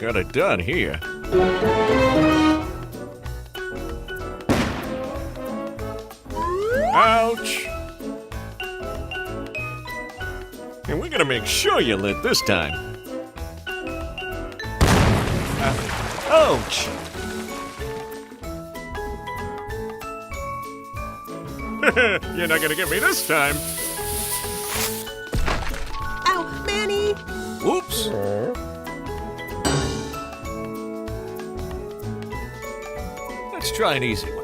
Got it done here. Ouch! And we're gonna make sure you lit this time. Ouch! You're not gonna get me this time. Ow, Manny! Oops! Let's try an easy one.